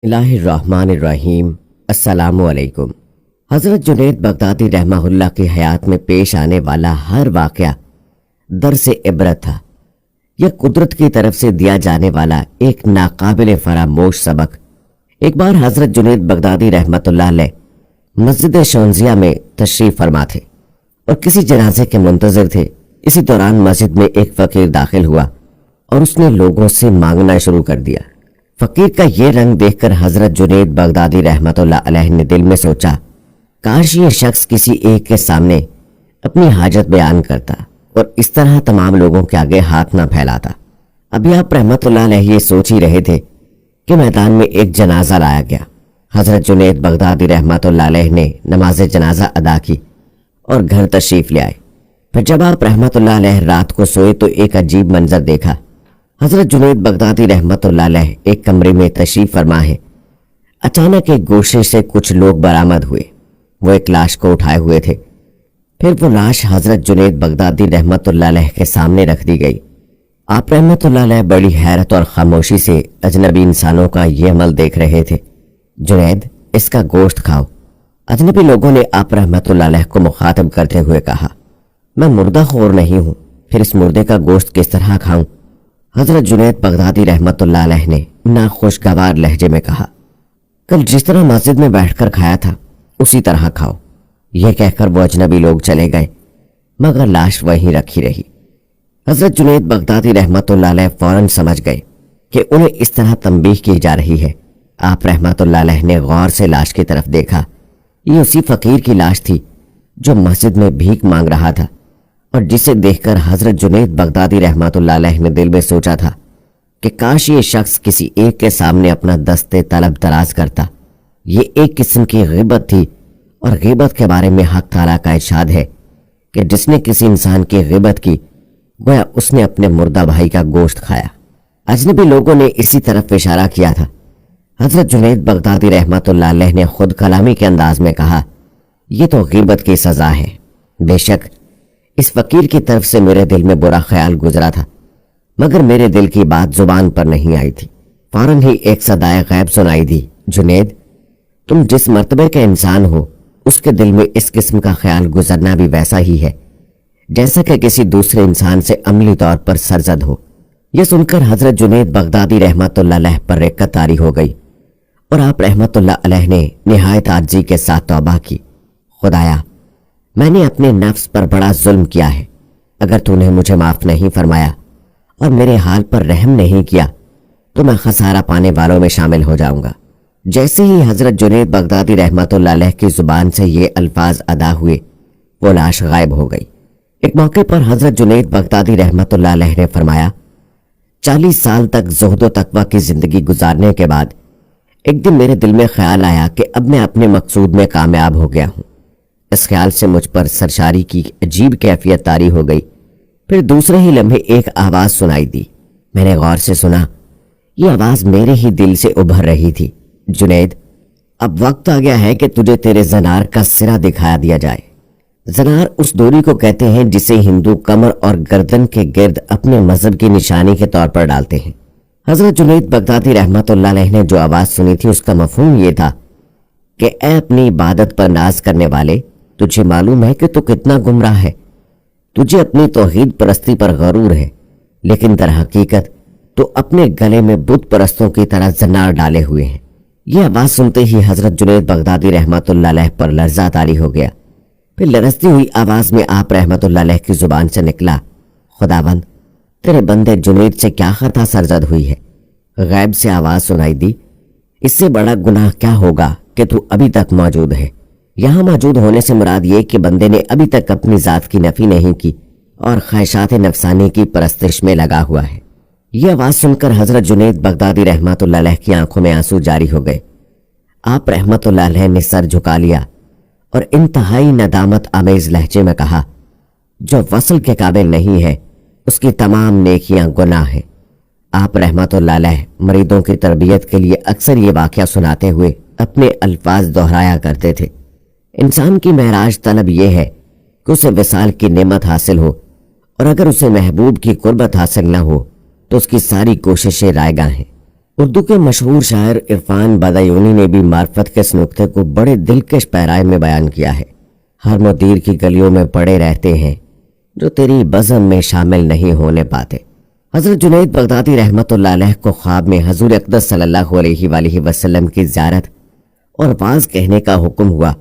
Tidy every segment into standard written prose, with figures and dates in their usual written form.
बिस्मिल्लाहिर्रहमानिर्रहीम। अस्सलामु अलैकुम। हज़रत जुनैद बगदादी रहमहुल्लाह की हयात में पेश आने वाला हर वाक़या दर्स इबरत था। यह कुदरत की तरफ से दिया जाने वाला एक नाकाबिल फरामोश सबक। एक बार हज़रत जुनैद बगदादी रहमतुल्लाह अलैह मस्जिद शौंजिया में तशरीफ़ फरमा थे और किसी जनाजे के मुंतज़िर थे। इसी दौरान मस्जिद में एक फ़कीर दाखिल हुआ और उसने लोगों से मांगना शुरू कर दिया। फ़कीर का ये रंग देखकर हज़रत जुनैद बगदादी रहमतुल्लाह अलैह ने दिल में सोचा, काश ये शख्स किसी एक के सामने अपनी हाजत बयान करता और इस तरह तमाम लोगों के आगे हाथ ना फैलाता। अभी आप रहमतुल्लाह अलैह ये सोच ही रहे थे कि मैदान में एक जनाजा लाया गया। हज़रत जुनैद बगदादी रहमतुल्लाह अलैह ने नमाज जनाजा अदा की और घर तशरीफ़ ले आए। फिर जब आप रहमतुल्लाह अलैह रात को सोए तो एक अजीब मंजर देखा। हज़रत जुनैद बगदादी रहमतुल्लाह अलैह एक कमरे में तशरीफ़ फरमा है। अचानक एक गोशे से कुछ लोग बरामद हुए। वो एक लाश को उठाए हुए थे। फिर वो लाश हज़रत जुनैद बगदादी रहमतुल्लाह अलैह के सामने रख दी गई। आप रहमतुल्लाह अलैह बड़ी हैरत और खामोशी से अजनबी इंसानों का ये अमल देख रहे थे। जुनैद, इसका गोश्त खाओ। अजनबी लोगों ने आप रहमतुल्लाह अलैह को मुखातब करते हुए कहा, मैं मुर्दा खोर नहीं हूं, फिर इस मुर्दे का गोश्त किस तरह खाऊं? हज़रत जुनैद बगदादी रहमतुल्लाह अलैह ने नाखुशगवार लहजे में कहा, कल जिस तरह मस्जिद में बैठकर खाया था उसी तरह खाओ। यह कहकर वो अजनबी लोग चले गए, मगर लाश वहीं रखी रही। हज़रत जुनैद बगदादी रहमतुल्लाह अलैह फौरन समझ गए कि उन्हें इस तरह तंबीह की जा रही है। आप रहमतुल्लाह अलैह ने गौर से लाश की तरफ देखा। ये उसी फ़कीर की लाश थी जो मस्जिद में भीख मांग रहा था और जिसे देखकर हज़रत जुनैद बगदादी रहमतुल्लाह अलैह ने दिल में सोचा था कि काश ये शख्स किसी एक के सामने अपना दस्ते तलब दराज करता। ये एक किस्म की ग़ीबत थी और ग़ीबत के बारे में हक़ ताला का इरशाद है कि जिसने किसी इंसान की ग़ीबत की गोया उसने अपने मुर्दा भाई का गोश्त खाया। अजनबी लोगों ने इसी तरफ इशारा किया था। हज़रत जुनैद बगदादी रहमतुल्लाह अलैह ने खुद कलामी के अंदाज में कहा, यह तो ग़ीबत की सज़ा है। बेशक इस फ़कीर की तरफ से मेरे दिल में बुरा ख्याल गुजरा था, मगर मेरे दिल की बात जुबान पर नहीं आई थी। फौरन ही एक सदाए गैब सुनाई दी, जुनैद, तुम जिस मर्तबे के इंसान हो उसके दिल में इस किस्म का ख्याल गुजरना भी वैसा ही है जैसा कि किसी दूसरे इंसान से अमली तौर पर सरजद हो। यह सुनकर हज़रत जुनैद बगदादी रहमतुल्लाह अलैह पर रिक्कत तारी हो गई और आप रहमतुल्लाह अलैह ने निहायत आजिज़ी के साथ तौबा की, खुदाया, मैंने अपने नफ्स पर बड़ा जुल्म किया है। अगर तूने मुझे माफ़ नहीं फरमाया और मेरे हाल पर रहम नहीं किया तो मैं खसारा पाने वालों में शामिल हो जाऊंगा। जैसे ही हज़रत जुनैद बगदादी रहमतुल्लाह अलैह की ज़ुबान से ये अल्फाज अदा हुए, वो लाश गायब हो गई। एक मौके पर हज़रत जुनैद बगदादी रहमतुल्लाह अलैह ने फरमाया, 40 साल तक ज़ुहद व तक़वा की ज़िंदगी गुजारने के बाद एक दिन मेरे दिल में ख्याल आया कि अब मैं अपने मकसूद में कामयाब हो गया हूँ। इस ख्याल से मुझ पर सरशारी की अजीब कैफियत तारी हो गई। फिर दूसरे ही लम्हे एक आवाज़ सुनाई दी। मैंने गौर से सुना, ये आवाज़ मेरे ही दिल से उभर रही थी, जुनैद, अब वक्त आ गया है कि तुझे तेरे ज़नार का सिरा दिखाया दिया जाए। ज़नार उस डोरी को कहते हैं जिसे हिंदू कमर और गर्दन के गिर्द अपने मजहब की निशानी के तौर पर डालते हैं। हज़रत जुनैद बगदादी रहमतुल्लाह अलैह ने जो आवाज़ सुनी थी उसका मफहूम ये था कि ए अपनी इबादत पर नाज करने वाले, तुझे मालूम है कि तू कितना गुमराह है। तुझे अपनी तौहीद परस्ती पर गरूर है, लेकिन दर हकीकत तो अपने गले में बुत परस्तों की तरह ज़नार डाले हुए हैं। यह आवाज़ सुनते ही हज़रत जुनैद बगदादी रहमतुल्लाह अलैह पर लर्ज़ा तारी हो गया। फिर लरजती हुई आवाज़ में आप रहमतुल्लाह अलैह की ज़ुबान से निकला, खुदाबंद, तेरे बंदे जुनैद से क्या खता सरजद हुई है? गैब से आवाज़ सुनाई दी, इससे बड़ा गुनाह क्या होगा कि तू अभी तक मौजूद है। यहाँ मौजूद होने से मुराद ये कि बंदे ने अभी तक अपनी ज़ात की नफ़ी नहीं की और ख्वाहिशात नफसानी की परस्तिश में लगा हुआ है। यह आवाज़ सुनकर हज़रत जुनैद बगदादी रहमतुल्लाह अलैह की आंखों में आंसू जारी हो गए। आप रहमतुल्लाह अलैह ने सर झुका लिया और इंतहाई नदामत आमेज लहजे में कहा, जो वसल के काबिल नहीं है उसकी तमाम नेकियां गुनाह हैं। आप रहमतुल्लाह अलैह मरीदों की तरबियत के लिए अक्सर ये वाक़या सुनाते हुए अपने अल्फाज दोहराया करते थे। इंसान की महराज तलब यह है कि उसे विसाल की नेमत हासिल हो और अगर उसे महबूब की कुर्बत हासिल न हो तो उसकी सारी कोशिशें रायगा हैं। اردو کے مشہور شاعر عرفان بدایونی نے بھی معرفت کے اس نقطے کو بڑے دلکش پیرائے میں بیان کیا ہے۔ ہر مدیر کی گلیوں میں پڑے رہتے ہیں جو تیری بزم میں شامل نہیں ہونے پاتے۔ حضرت جنید بغدادی رحمت اللہ علیہ کو خواب میں حضور اقدس صلی اللہ علیہ وآلہ وسلم کی زیارت اور واعظ کہنے کا حکم ہوا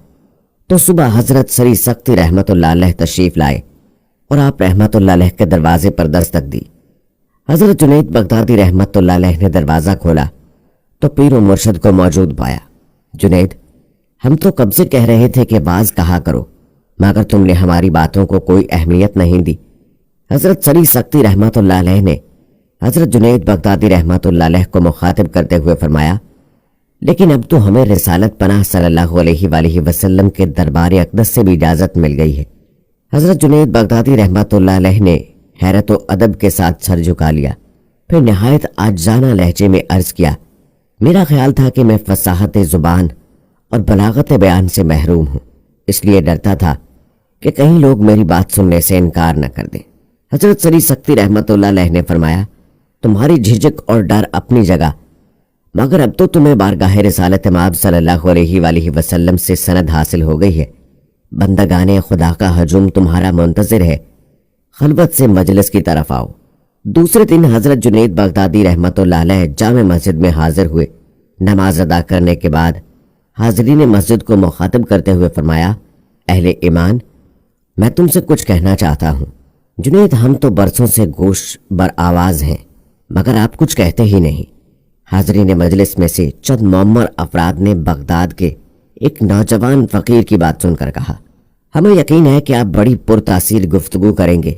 تو صبح حضرت سری سختی رحمت اللہ علیہ تشریف لائے اور آپ رحمت اللہ علیہ کے دروازے پر دستک دی۔ حضرت جنید بغدادی رحمت اللہ علیہ نے دروازہ کھولا تو پیر و مرشد کو موجود پایا۔ جنید، ہم تو کب سے کہہ رہے تھے کہ واعظ کہا کرو، مگر تم نے ہماری باتوں کو کوئی اہمیت نہیں دی۔ حضرت سری سختی رحمت اللہ علیہ نے حضرت جنید بغدادی رحمت اللہ علیہ کو مخاطب کرتے ہوئے فرمایا، لیکن اب تو ہمیں رسالت پناہ صلی اللہ علیہ وآلہ وسلم کے دربار اقدس سے بھی اجازت مل گئی ہے۔ حضرت جنید بغدادی رحمت اللہ علیہ نے حیرت و ادب کے ساتھ سر جھکا لیا، پھر نہایت عاجزانہ لہجے میں عرض کیا، میرا خیال تھا کہ میں فصاحت زبان اور بلاغت بیان سے محروم ہوں، اس لیے ڈرتا تھا کہ کہیں لوگ میری بات سننے سے انکار نہ کر دیں۔ حضرت سری سختی رحمت اللہ علیہ نے فرمایا، تمہاری جھجک اور ڈر اپنی جگہ، مگر اب تو تمہیں بارگاہ رسالت مآب صلی اللہ علیہ وآلہ وسلم سے سند حاصل ہو گئی ہے۔ بندگان خدا کا ہجوم تمہارا منتظر ہے، خلوت سے مجلس کی طرف آؤ۔ دوسرے دن حضرت جنید بغدادی رحمت اللہ علیہ جامع مسجد میں حاضر ہوئے۔ نماز ادا کرنے کے بعد حاضرین مسجد کو مخاطب کرتے ہوئے فرمایا، اہل ایمان، میں تم سے کچھ کہنا چاہتا ہوں۔ جنید، ہم تو برسوں سے گوش بر آواز ہیں، مگر آپ کچھ کہتے ہی نہیں۔ حاضرین مجلس میں سے چند معمر افراد نے بغداد کے ایک نوجوان فقیر کی بات سن کر کہا، ہمیں یقین ہے کہ آپ بڑی پرتاثیر گفتگو کریں گے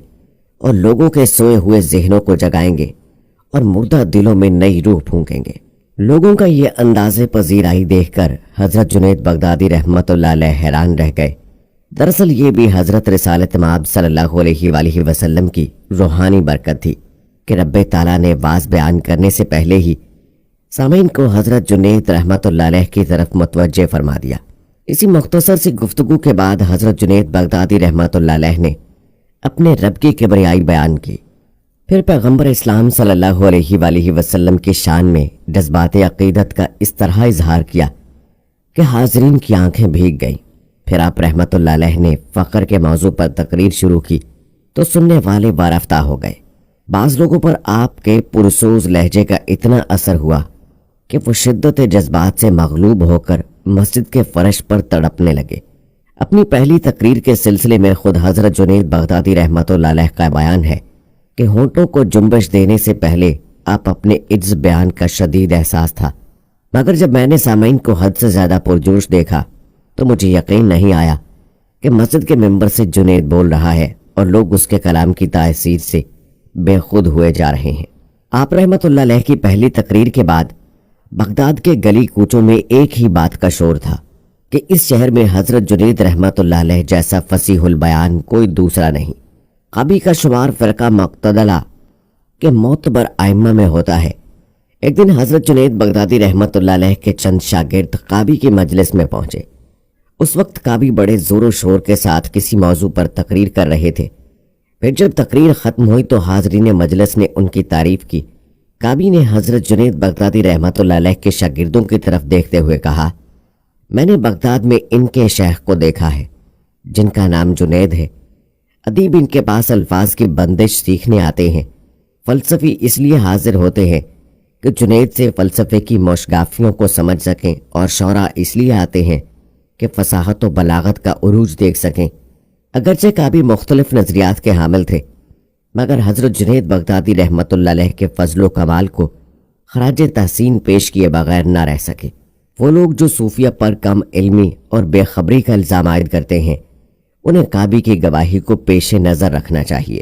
اور لوگوں کے سوئے ہوئے ذہنوں کو جگائیں گے اور مردہ دلوں میں نئی روح پھونکیں گے۔ لوگوں کا یہ انداز پذیرائی دیکھ کر حضرت جنید بغدادی رحمت اللہ علیہ حیران رہ گئے۔ دراصل یہ بھی حضرت رسالت مآب صلی اللہ علیہ وآلہ وسلم کی روحانی برکت تھی کہ رب تعالیٰ نے واعظ بیان کرنے سے پہلے ہی سامعین کو حضرت جنید رحمت اللہ علیہ کی طرف متوجہ فرما دیا۔ اسی مختصر سی گفتگو کے بعد حضرت جنید بغدادی رحمت اللہ علیہ نے اپنے رب کی کبریائی بیان کی، پھر پیغمبر اسلام صلی اللہ علیہ وآلہ وسلم کی شان میں جذبات عقیدت کا اس طرح اظہار کیا کہ حاضرین کی آنکھیں بھیگ گئیں۔ پھر آپ رحمت اللہ علیہ نے فقر کے موضوع پر تقریر شروع کی تو سننے والے وارفتہ ہو گئے۔ بعض لوگوں پر آپ کے پرسوز لہجے کا اتنا اثر ہوا کہ وہ شدت جذبات سے مغلوب ہو کر مسجد کے فرش پر تڑپنے لگے۔ اپنی پہلی تقریر کے سلسلے میں خود حضرت جنید بغدادی رحمت اللہ علیہ کا بیان ہے کہ ہونٹوں کو جنبش دینے سے پہلے آپ اپنے عجز بیان کا شدید احساس تھا، مگر جب میں نے سامعین کو حد سے زیادہ پرجوش دیکھا تو مجھے یقین نہیں آیا کہ مسجد کے ممبر سے جنید بول رہا ہے اور لوگ اس کے کلام کی تاثیر سے بے خود ہوئے جا رہے ہیں۔ آپ رحمت اللہ علیہ کی پہلی تقریر کے بعد بغداد کے گلی کوچوں میں ایک ہی بات کا شور تھا کہ اس شہر میں حضرت جنید رحمت اللہ علیہ جیسا فصیح البیان کوئی دوسرا نہیں۔ قابی کا شمار فرقہ مقتدلہ کے معتبر ائمہ میں ہوتا ہے۔ ایک دن حضرت جنید بغدادی رحمت اللہ علیہ کے چند شاگرد قابی کی مجلس میں پہنچے۔ اس وقت قابی بڑے زور و شور کے ساتھ کسی موضوع پر تقریر کر رہے تھے۔ پھر جب تقریر ختم ہوئی تو حاضرین مجلس نے ان کی تعریف کی۔ قابی نے حضرت جنید بغدادی رحمت اللہ علیہ کے شاگردوں کی طرف دیکھتے ہوئے کہا، میں نے بغداد میں ان کے شیخ کو دیکھا ہے جن کا نام جنید ہے۔ ادیب ان کے پاس الفاظ کی بندش سیکھنے آتے ہیں، فلسفی اس لیے حاضر ہوتے ہیں کہ جنید سے فلسفے کی موشگافیوں کو سمجھ سکیں، اور شعراء اس لیے آتے ہیں کہ فصاحت و بلاغت کا عروج دیکھ سکیں۔ اگرچہ قابی مختلف نظریات کے حامل تھے، مگر حضرت جنید بغدادی رحمت اللہ علیہ کے فضل و کمال کو خراج تحسین پیش کیے بغیر نہ رہ سکے۔ وہ لوگ جو صوفیہ پر کم علمی اور بے خبری کا الزام عائد کرتے ہیں، انہیں قابی کی گواہی کو پیش نظر رکھنا چاہیے۔